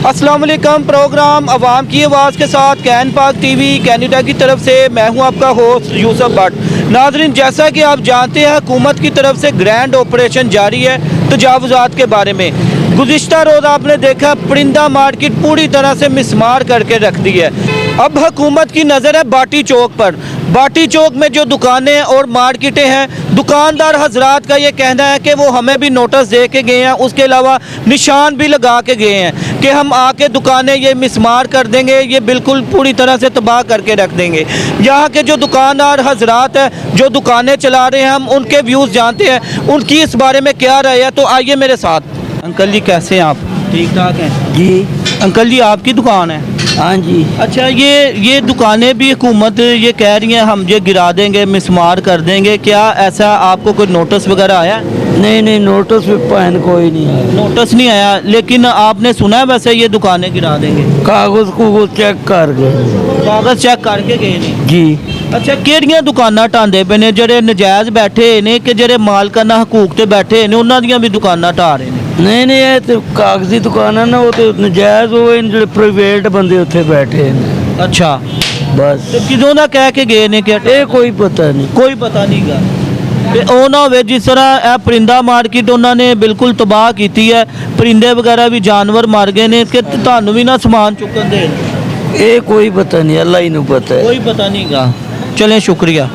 अस्सलाम वालेकुम। प्रोग्राम अवाम की आवाज़ के साथ कैन पाक टीवी कैनेडा की तरफ से मैं हूं आपका होस्ट यूसुफ भट्ट। नाज़रीन, जैसा कि आप जानते हैं हुकूमत की तरफ से ग्रैंड ऑपरेशन जारी है तजावुज़ात के बारे में। गुज़िश्ता रोज़ आपने देखा परिंदा मार्केट पूरी तरह से मिसमार करके रख दी है। अब हुकूमत की नज़र है बाटी चौक पर। बाटी चौक में जो दुकानें और मार्केटें हैं, दुकानदार हजरात का ये कहना है कि वो हमें भी नोटिस दे के गए हैं, उसके अलावा निशान भी लगा के गए हैं कि हम आके दुकानें ये मिसमार कर देंगे, ये बिल्कुल पूरी तरह से तबाह करके रख देंगे। यहाँ के जो दुकानदार हजरात हैं, जो दुकानें चला रहे हैं, हम उनके व्यूज़ जानते हैं, उनकी इस बारे में क्या राय है। तो आइए मेरे साथ। अंकल जी कैसे हैं आप? ठीक ठाक हैं जी। अंकल जी, आपकी दुकान है? हाँ जी। अच्छा, ये दुकानें भी हुकूमत ये कह रही हैं हम ये गिरा देंगे, मिसमार कर देंगे, क्या ऐसा आपको कोई नोटिस वगैरह आया? नहीं, नोटिस भी पैन कोई नहीं आया। नोटिस नहीं आया, लेकिन आपने सुना है वैसे ये दुकानें गिरा देंगे? कागज को वो चेक कर गए। कागज चेक करके गए नहीं जी। अच्छा, ਕਿਹੜੀਆਂ ਦੁਕਾਨਾਂ ਢਾਂਦੇ ਪਏ ਨੇ ਜਿਹੜੇ ਨਜਾਇਜ਼ ਬੈਠੇ ਨੇ ਕਿ ਜਿਹੜੇ ਮਾਲਕਾਨਾ ਹਕੂਕ ਤੇ ਬੈਠੇ ਨੇ ਉਹਨਾਂ ਦੀਆਂ ਵੀ ਦੁਕਾਨਾਂ ਢਾ ਰਹੇ ਨੇ? नहीं, ये तो कागजी दुकान है ना, वो तो नजायज हो जो प्राइवेट बंदे उत्थे बैठे हैं। अच्छा, बस ਤੇ ਕਿਦੋਂ ਦਾ ਕਹਿ ਕੇ ਗਏ ਨੇ ਕਿ ये कोई पता नहीं। ਕੋਈ ਪਤਾ ਨਹੀਂਗਾ ਤੇ ਉਹ ਨਾ ਹੋਵੇ ਜਿਸ ਤਰ੍ਹਾਂ ਇਹ ਪਰਿੰਦਾ ਮਾਰਕੀਟ ਉਹਨਾਂ ਨੇ ਬਿਲਕੁਲ ਤਬਾਹ ਕੀਤੀ ਹੈ, ਪਰਿੰਦੇ ਵਗੈਰਾ ਵੀ ਜਾਨਵਰ ਮਰ ਗਏ ਨੇ ਕਿ ਤੁਹਾਨੂੰ ਵੀ ਨਾ ਸਮਾਨ ਚੁੱਕਣ ਦੇਣ? ये कोई पता नहीं, अल्लाह ही नहीं पता है। कोई पता नहींगा। चलें, शुक्रिया।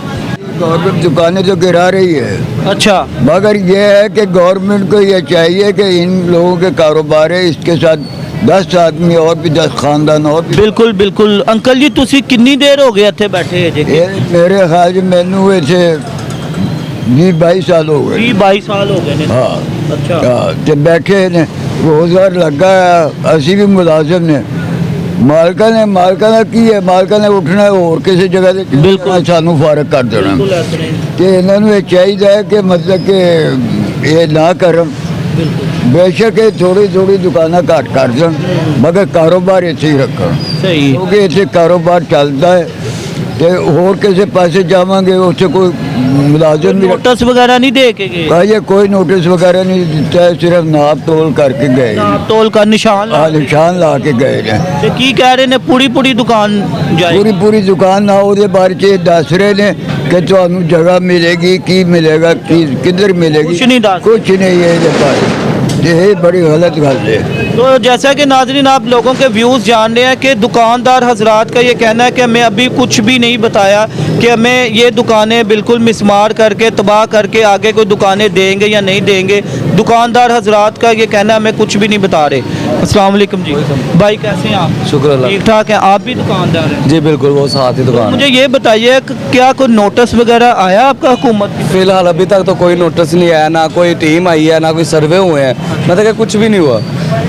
गवर्नमेंट दुकानें तो गिरा रही है, अच्छा, मगर ये है कि गवर्नमेंट को ये चाहिए कि इन लोगों के कारोबार है, इसके साथ 10 आदमी और भी 10 खानदान और भी। बिल्कुल बिल्कुल। अंकल जी, तुसी कितनी देर हो गए इत्थे बैठे जे? ये मेरे ख्याल से मैनू इसे 20-22 साल हो गए। 20-22 साल हो गए ने। हाँ अच्छा, ते बैठे ने रोजगार लगा है, असी भी मुलाजिम ने। मालका ने की है, मालका ने उठना है और किसी जगह से बिल्कुल। सानू फारग कर देना। बिल्कुल ऐसे नहीं। कि इन्होंने ये चाहिए है कि मतलब कि ये ना करन, बिल्कुल बेशक ये थोड़ी थोड़ी दुकाना घट कर दें, मगर कारोबार इत्थे ही रखन, सही। क्योंकि इत्थे कारोबार चलता है। तो होर किसी पासे जावांगे उत्थे कोई मुलाजिम भी नोटिस वगैरह नहीं दे के गए? कहिए कोई नोटिस वगैरह नहीं दिता है, सिर्फ नाप तोल करके गए। नाप तोल का निशान ला- निशान ला के गए ने। ते की कह रहे ने पूरी दुकान जाएगी? पूरी दुकान ना ਉਹਦੇ ਬਾਰੇ ਚ ਦੱਸ ਰਹੇ ਨੇ ਕਿ ਤੁਹਾਨੂੰ ਜਗ੍ਹਾ ਮਿਲੇਗੀ, ਕੀ मिलेगा, किधर मिलेगी, कुछ नहीं दस। कुछ नहीं है ये बात। ये बड़ी गलत गल है। तो जैसा कि नाज़रीन आप लोगों के व्यूज़ जान रहे हैं कि दुकानदार हजरात का ये कहना है कि हमें अभी कुछ भी नहीं बताया कि हमें ये दुकानें बिल्कुल मिसमार करके तबाह करके आगे कोई दुकानें देंगे या नहीं देंगे। दुकानदार हजरात का ये कहना है हमें कुछ भी नहीं बता रहे। अस्सलाम वालेकुम जी। भाई कैसे हैं आप? शुक्र अल्लाह। ठीक ठाक हैं? आप भी दुकानदार हैं? जी बिल्कुल, वो साथ ही दुकान है। मुझे ये बताइए कि क्या कोई नोटिस वगैरह आया आपका हुकूमत की? फिलहाल अभी तक तो कोई नोटिस नहीं आया, ना कोई टीम आई है, ना कोई सर्वे हुए हैं, मतलब कि कुछ भी नहीं हुआ।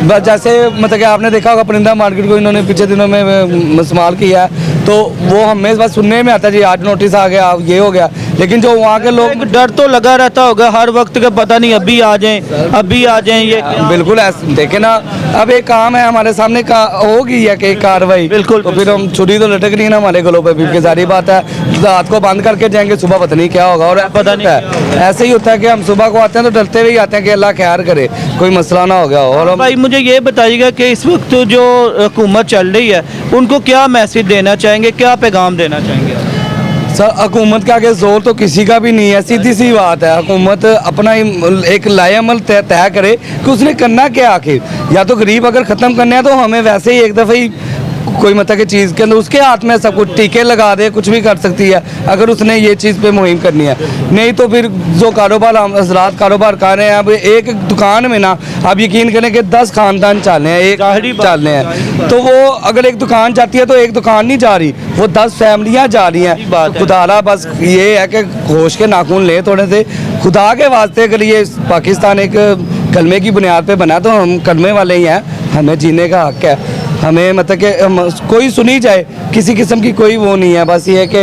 बस जैसे मतलब कि आपने देखा होगा परिंदा मार्केट को इन्होंने पिछले दिनों में इस्तेमाल किया है, तो वो हमें बस सुनने में आता है जी आज नोटिस आ गया, ये हो गया, लेकिन जो वहाँ के लोग डर तो लगा रहता होगा हर वक्त का, पता नहीं अभी आ जाएं अभी आ जाएं। ये बिल्कुल ऐसे देखे ना, अब एक काम है हमारे सामने का होगी है कि कार्रवाई, बिल्कुल। तो फिर हम छुरी तो लटक रही है ना हमारे गलों पे, क्योंकि सारी बात है रात को बंद करके जाएंगे, सुबह पता नहीं क्या होगा। और पता नहीं है ऐसे ही होता है कि हम सुबह को आते हैं तो डरते हुए ही आते हैं कि अल्लाह खैर करे कोई मसला ना हो गया। और हम भाई मुझे ये बताइएगा कि इस वक्त जो हुकूमत चल रही है उनको क्या मैसेज देना चाहेंगे, क्या पैगाम देना चाहेंगे? सर, हुकूमत के आगे जोर तो किसी का भी नहीं है, सीधी सी बात है। हुकूमत अपना एक लाएअमल तय करे कि उसने करना क्या आखिर। या तो गरीब अगर ख़त्म करना है तो हमें वैसे ही एक दफ़ा ही कोई मतलब कि चीज़ के अंदर उसके हाथ में सब कुछ टीके लगा दे, कुछ भी कर सकती है अगर उसने ये चीज़ पे मुहिम करनी है। नहीं तो फिर जो कारोबार हम हजरात कारोबार कर रहे हैं, अब एक दुकान में ना आप यकीन करें कि 10 खानदान चलने हैं, एक चलने हैं, तो वो अगर एक दुकान जाती है तो एक दुकान नहीं जा रही, वो 10 फैमिलियाँ जा रही हैं। खुदारा बस ये है कि होश के नाखून ले थोड़े से, खुदा के वास्ते अगर ये पाकिस्तान एक कलमे की बुनियाद पे बना तो हम कलमे वाले ही हैं, हमें जीने का हक है। हमें मतलब कि कोई सुनी जाए, किसी किस्म की कोई वो नहीं है, बस ये है कि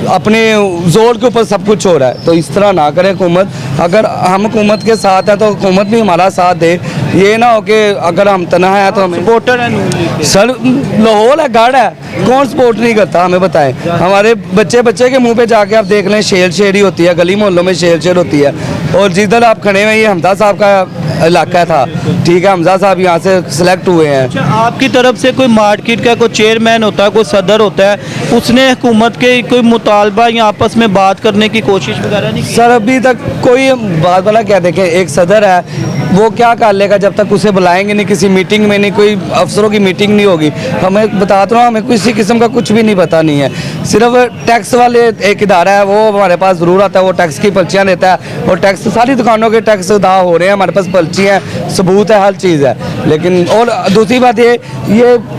अपने जोर के ऊपर सब कुछ हो रहा है, तो इस तरह ना करें हुकूमत। अगर हम हुकूमत के साथ हैं तो हुकूमत भी हमारा साथ दे, ये ना हो कि अगर हम तनहा हैं तो हमें सपोर्टर है सर, लाहौर है, गढ़ है, कौन सपोर्ट नहीं करता हमें बताएं। हमारे बच्चे के मुंह पे जाके आप देख लें, शेर शेरी होती है, गली मोहल्लों में शेर होती है, और जिधर आप खड़े हुए ये हमदा साहब का इलाका था, ठीक है। हमजा साहब यहाँ से सिलेक्ट हुए हैं। अच्छा, आपकी तरफ से कोई मार्केट का कोई चेयरमैन होता है, कोई सदर होता है, उसने हुकूमत के कोई मुतालबा या आपस में बात करने की कोशिश वगैरह नहीं की? सर अभी तक कोई बात वाला क्या, देखें एक सदर है, वो क्या कर लेगा जब तक उसे बुलाएंगे नहीं, किसी मीटिंग में नहीं, कोई अफसरों की मीटिंग नहीं होगी। हमें बताता हूँ, हमें किसी किस्म का कुछ भी नहीं पता नहीं है। सिर्फ टैक्स वाले एक इदारा है, वो हमारे पास ज़रूर आता है, वो टैक्स की पर्चियाँ देता है, और टैक्स सारी दुकानों के टैक्स अदा हो रहे हैं, हमारे पास पर्ची है, सबूत है, हर चीज़ है। लेकिन और दूसरी बात ये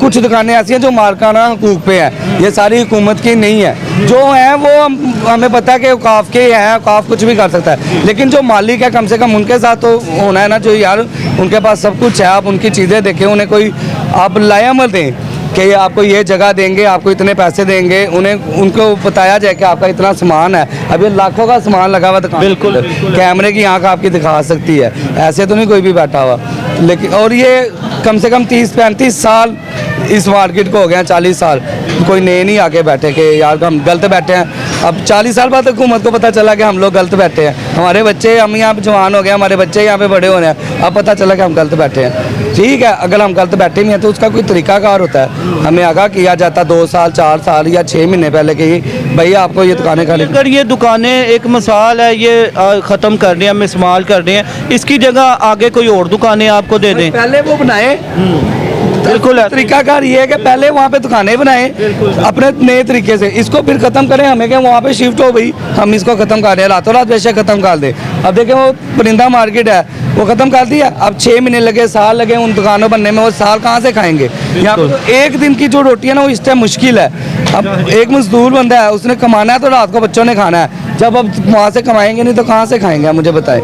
कुछ दुकानें ऐसी हैं जो मालिकाना हकूक पे हैं, ये सारी हुकूमत की नहीं है। जो हैं वो हमें पता है कि औकाफ के हैं, औकाफ कुछ भी कर सकता है, लेकिन जो मालिक है कम से कम उनके साथ तो होना है ना, जो यार उनके पास सब कुछ है, आप उनकी चीज़ें देखें, उन्हें कोई आप लायामत दें कि आपको ये जगह देंगे, आपको इतने पैसे देंगे, उनको बताया जाए कि आपका इतना सामान है। अभी लाखों का सामान लगा हुआ दुकान, बिल्कुल, कैमरे की आंख आपकी दिखा सकती है, ऐसे तो नहीं कोई भी बैठा हुआ। लेकिन और ये कम से कम 30-35 साल इस मार्केट को हो गए, 40 साल कोई नए नहीं आके बैठे कि यार हम गलत बैठे हैं। अब 40 साल बाद हुकूमत को पता चला कि हम लोग गलत बैठे हैं, हमारे बच्चे, हम यहाँ पे जवान हो गए, हमारे बच्चे यहाँ पे बड़े हो रहे हैं, अब पता चला कि हम गलत बैठे हैं। ठीक है, अगर हम गलत बैठे नहीं हैं तो उसका कोई तरीकाकार होता है, हमें आगाह किया जाता 2 साल 4 साल या 6 महीने पहले कि भैया आपको ये दुकानें खाली। अगर ये दुकानें एक मिसाल है, ये ख़त्म कर रहे हैं, हम इस्तेमाल कर रहे हैं, इसकी जगह आगे कोई और दुकानें आपको दे दें? पहले वो बनाए, बिल्कुल है। तरीकाकार ये है कि पहले वहाँ पे दुकानें बनाए अपने नए तरीके से, इसको फिर ख़त्म करें। हमें क्या वहाँ पे शिफ्ट हो गई, हम इसको ख़त्म कर रहे हैं, रातों रात बेशक ख़त्म कर दें। अब देखें वो परिंदा मार्केट है, वो ख़त्म कर दिया, अब 6 महीने लगे, साल लगे उन दुकानों बनने में, वो साल कहाँ से खाएंगे? यहाँ पे तो एक दिन की जो रोटी है ना, वो इस टाइम मुश्किल है। अब एक मजदूर बंदा है, उसने कमाना है तो रात को बच्चों ने खाना है, जब अब वहाँ से कमाएंगे नहीं तो कहाँ से खाएंगे? आप मुझे बताएं।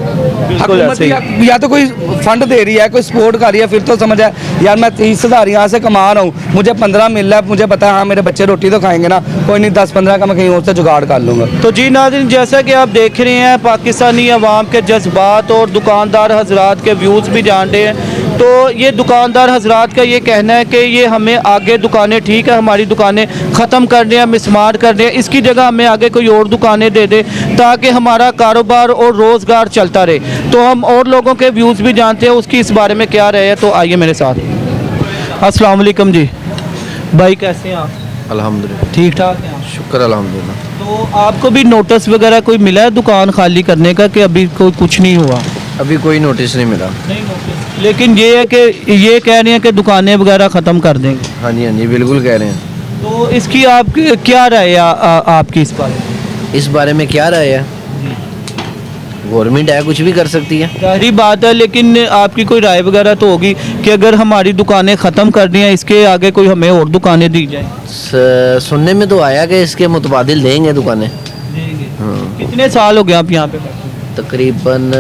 हुकूमत या तो कोई फंड दे रही है, कोई सपोर्ट कर रही है, फिर तो समझ है यार मैं 30,000 यहाँ से कमा रहा हूँ, मुझे 15 मिल रहा है, मुझे पता है हाँ मेरे बच्चे रोटी तो खाएंगे ना, कोई नहीं 10-15 का मैं कहीं और से जुगाड़ कर लूँगा। तो जी नाज़रीन, जैसा कि आप देख रहे हैं, पाकिस्तानी अवाम के जज्बात और दुकानदार हजरात के व्यूज़ भी जान रहे हैं। तो ये दुकानदार हजरात का ये कहना है कि ये हमें आगे दुकानें, ठीक है हमारी दुकानें ख़त्म कर रहे हैं, मिसमार कर रहे हैं, इसकी जगह हमें आगे कोई और दुकानें दे दे ताकि हमारा कारोबार और रोज़गार चलता रहे। तो हम और लोगों के व्यूज़ भी जानते हैं उसकी इस बारे में क्या रहे हैं, तो आइए मेरे साथ। अस्सलाम वालेकुम जी भाई, कैसे हैं आप? अल्हम्दुलिल्लाह, ठीक ठाक हैं आप? शुक्र अल्हम्दुलिल्लाह। तो आपको भी नोटिस वगैरह कोई मिला है दुकान खाली करने का कि अभी कोई कुछ नहीं हुआ? अभी कोई नोटिस नहीं मिला। नहीं नोटिस, लेकिन ये है कि ये कह रहे हैं कि दुकानें वगैरह ख़त्म कर देंगे। हाँ जी बिल्कुल कह रहे हैं। तो इसकी आपकी क्या राय है आपकी इस बारे में? इस बारे में क्या राय है? गवर्नमेंट है, कुछ भी कर सकती है। जाहिर बात है, लेकिन आपकी कोई राय वगैरह तो होगी कि अगर हमारी दुकानें ख़त्म कर दी हैं, इसके आगे कोई हमें और दुकानें दी जाएं। सुनने में तो आया कि इसके मुतबादिल देंगे दुकानें। हाँ। कितने साल हो गए आप यहाँ पे? तकरीबन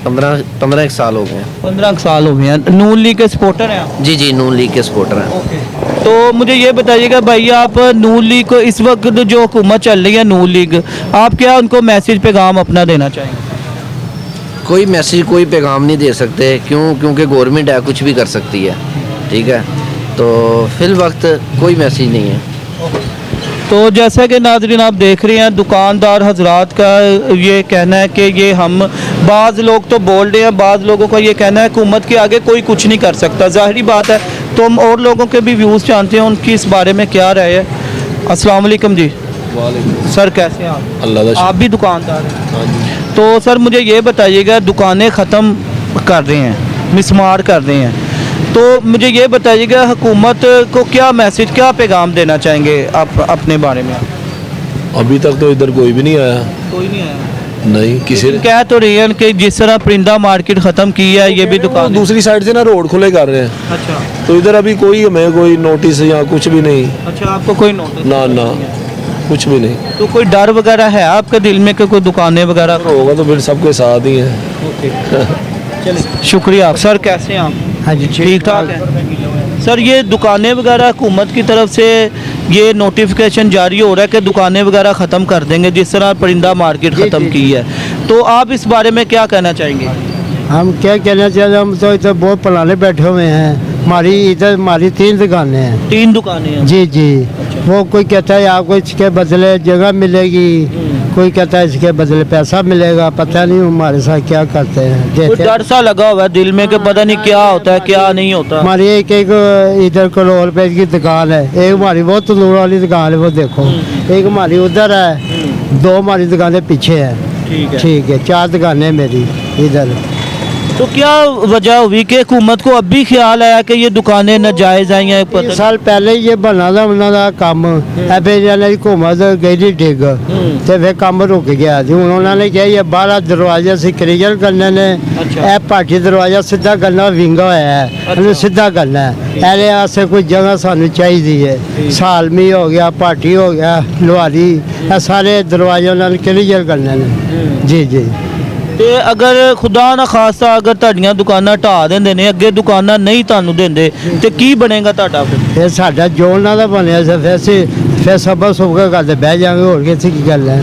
15 साल हो गए। 15 साल हो गए हैं। नून लीग के सपोर्टर हैं आप? जी नून लीग के सपोर्टर हैं। तो मुझे ये बताइएगा भाई, आप नून लीग को इस वक्त जो हुकूमत चल रही है नून लीग, आप क्या उनको मैसेज पैगाम अपना देना चाहेंगे? कोई मैसेज कोई पैगाम नहीं दे सकते, क्योंकि गवर्नमेंट है, कुछ भी कर सकती है, ठीक है। तो फिल वक्त कोई मैसेज नहीं है। तो जैसा कि नाज़रीन आप देख रहे हैं, दुकानदार हजरात का ये कहना है कि ये हम बाज़ लोग तो बोल रहे हैं, बाज़ लोगों का ये कहना है हुकूमत के आगे कोई कुछ नहीं कर सकता। ज़ाहिरी बात है, तो हम और लोगों के भी व्यूज़ जानते हैं उनकी इस बारे में क्या राय है। अस्सलाम वालेकुम जी। वालेकुम सर, कैसे हैं आप? अल्लाह का आप भी दुकानदार हैं? हाँ जी। तो सर मुझे ये बताइएगा, दुकानें ख़त्म कर रहे हैं, मिसमार कर रहे हैं, तो मुझे ये बताइएगा हुकूमत को क्या मैसेज, क्या पैगाम देना चाहेंगे आप अपने बारे में? अभी तक तो इधर कोई भी नहीं आया। कोई नहीं आया? नहीं, किसी ने कह तो रही है कि जिस तरह परिंदा मार्केट ख़त्म की है, ये भी वो दुकान दूसरी साइड से ना रोड खुले कर रहे हैं, अच्छा तो इधर अभी कोई हमें कोई नोटिस या कुछ भी नहीं। अच्छा, आपको कोई नोटिस? ना कुछ भी नहीं। तो कोई डर वगैरह है आपके दिल में कि कोई दुकानें वगैरह? होगा तो फिर सबके साथ ही है। चलिए, शुक्रिया। सर, कैसे हैं आप? हाँ जी, ठीक ठाक है। सर, ये दुकानें वगैरह हुकूमत की तरफ से ये नोटिफिकेशन जारी हो रहा है कि दुकानें वगैरह ख़त्म कर देंगे, जिस तरह परिंदा मार्केट ख़त्म की है, तो आप इस बारे में क्या कहना चाहेंगे? हम क्या कहना चाहिए, हम तो इधर बहुत पुराने बैठे हुए हैं, हमारी 3 दुकानें हैं। 3 दुकानें हैं? जी। वो कोई कहता है आपको इसके बदले जगह मिलेगी, कोई कहता है इसके बदले पैसा मिलेगा, पता नहीं हमारे साथ क्या करते हैं कोई देते डर सा लगा हुआ है दिल में कि पता नहीं क्या होता है क्या नहीं होता। हमारी एक इधर करोड़ रुपए की दुकान है, एक हमारी वो तंदूर वाली दुकान है, वो देखो एक हमारी उधर है, 2 हमारी दुकानें पीछे है। ठीक है 4 दुकानें मेरी इधर। तो क्या वजह हुई कि हुकूमत को अब भी ख्याल आया कि ये दुकानें नाजायज आई हैं? 3 साल पहले ही ये बना था उन्होंने काम, फिर जाने हुकूमत गई थी डिग तो फिर काम रुक गया जी। उन्होंने कहा ये 12 दरवाजे से क्लियर करने ने, अच्छा। पार्टी दरवाजा सीधा करना विंगा होया है, अच्छा। सीधा करना है। ऐसे वास्ते कोई जगह सानू चाहिए है, सालमी हो गया, पार्टी हो गया, लोहारी, ये सारे दरवाजे उन्होंने क्लियर करने ने। जी जी। ਤੇ ਅਗਰ ਖੁਦਾ ਨਾ ਖਾਸਤਾ ਅਗਰ ਤੁਹਾਡੀਆਂ ਦੁਕਾਨਾਂ ਢਾਹ ਦਿੰਦੇ ਨੇ, ਅੱਗੇ ਦੁਕਾਨਾਂ ਨਹੀਂ ਤੁਹਾਨੂੰ ਦਿੰਦੇ ਤੇ ਕੀ ਬਣੇਗਾ ਤੁਹਾਡਾ ਫਿਰ? ਫਿਰ ਸਾਡਾ ਜੋ ਉਹਨਾਂ ਦਾ ਬਣਿਆ ਸੀ ਫਿਰ ਸਬਰ ਸੁਬਰ ਕਰਦੇ ਬਹਿ ਜਾਵਾਂਗੇ, ਹੋਰ ਕਿਸੇ ਕੀ ਗੱਲ ਹੈ।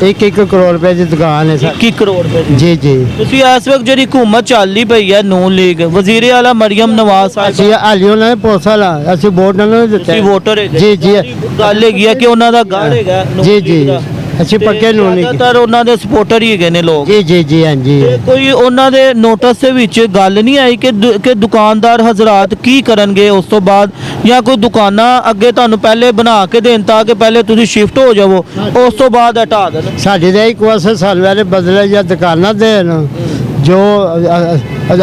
1 ਕਰੋੜ ਰੁਪਏ ਦੀ ਦੁਕਾਨ ਹੈ ਸਾਡੀ। 21 ਕਰੋੜ ਰੁਪਏ ਦੀ। ਜੀ ਜੀ। ਤੁਸੀਂ ਇਸ ਵਕਤ ਜਿਹੜੀ ਹੁਕੂਮਤ ਚੱਲਦੀ ਪਈ ਹੈ ਨੂਨ ਲੀਗ, ਵਜ਼ੀਰ ਆਲਾ ਮਰੀਮ ਨਵਾਜ਼ ਸਾਹਿਬ ਅਸੀਂ ਹਾਲੀ ਉਹਨਾਂ ਨੇ ਪੋਸਾ ਲਾ, ਅਸੀਂ ਵੋਟ ਉਹਨਾਂ ਨੂੰ ਦਿੱਤੇ। ਤੁਸੀਂ ਵੋਟਰ ਹੈਗੇ? ਜੀ ਜੀ ਗੱਲ ਹੈਗੀ ਹੈ ਕਿ ਉਹਨਾਂ ਦਾ ਗੜ ਹੈਗਾ ਨੂਨ ਜੀ ਲੀਗ ਜੀ ਦਾ। ਅਸੀਂ ਪੱਕੇ ਨੂਨ ਲੀਗ। ਜ਼ਿਆਦਾਤਰ ਉਹਨਾਂ ਦੇ ਸਪੋਰਟਰ ਹੀ ਹੈਗੇ ਨੇ ਲੋਕ। ਜੀ ਜੀ ਜੀ ਹਾਂਜੀ। ਤੇ ਕੋਈ ਉਹਨਾਂ ਦੇ ਨੋਟਿਸ ਦੇ ਵਿੱਚ ਗੱਲ ਨਹੀਂ ਆਈ ਕਿ ਦੁਕਾਨਦਾਰ ਹਜ਼ਰਾਤ ਕੀ ਕਰਨਗੇ ਉਸ ਤੋਂ ਬਾਅਦ, ਜਾਂ ਕੋਈ ਦੁਕਾਨਾਂ ਅੱਗੇ ਤੁਹਾਨੂੰ ਪਹਿਲੇ ਬਣਾ ਕੇ ਦੇਣ ਤਾਂ ਕਿ ਪਹਿਲੇ ਤੁਸੀਂ ਸ਼ਿਫਟ ਹੋ ਜਾਵੋ, ਉਸ ਤੋਂ ਬਾਅਦ ਹਟਾ ਦੇਣ? ਸਾਡੇ ਦਾ ਇੱਕ ਵਾਰ ਸਾਲ ਵਾਲੇ ਬਦਲੇ ਜਾਂ ਦੁਕਾਨਾਂ ਦੇਣ, ਜੋ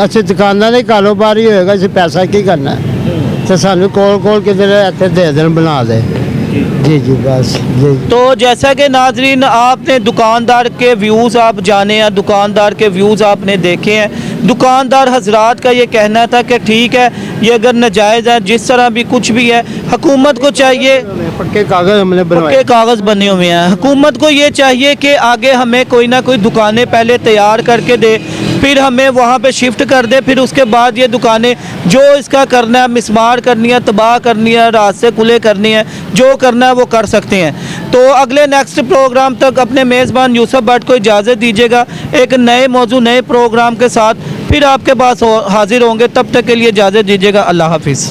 ਅਸੀਂ ਦੁਕਾਨਾਂ ਦੇ ਕਾਰੋਬਾਰ ਹੀ ਹੋਏਗਾ, ਅਸੀਂ ਪੈਸਾ ਕੀ ਕਰਨਾ ਤੇ ਸਾਨੂੰ ਕੋਲ ਕਿਧਰ ਇੱਥੇ ਦੇ ਦੇਣ ਬਣਾ ਦੇ। जी जी बस जी। तो जैसा कि नाजरीन आपने दुकानदार के व्यूज़ आप जाने हैं, दुकानदार के व्यूज़ आपने देखे हैं। दुकानदार हजरात का ये कहना था कि ठीक है ये अगर नाजायज़ है, जिस तरह भी कुछ भी है, हुकूमत को चाहिए पक्के कागज हमने बनवाए, पक्के कागज़ बने हुए हैं। हुकूमत को ये चाहिए कि आगे हमें कोई ना कोई दुकानें पहले तैयार करके दे, फिर हमें वहाँ पे शिफ्ट कर दे, फिर उसके बाद ये दुकानें जो इसका करना है, मिसमार करनी है, तबाह करनी है, रास्ते खुले करनी है, जो करना है वो कर सकते हैं। तो अगले नेक्स्ट प्रोग्राम तक अपने मेज़बान यूसुफ भट्ट को इजाज़त दीजिएगा। एक नए मौजू नए प्रोग्राम के साथ फिर आपके पास हाजिर होंगे, तब तक के लिए इजाज़त दीजिएगा। अल्लाह हाफिज़।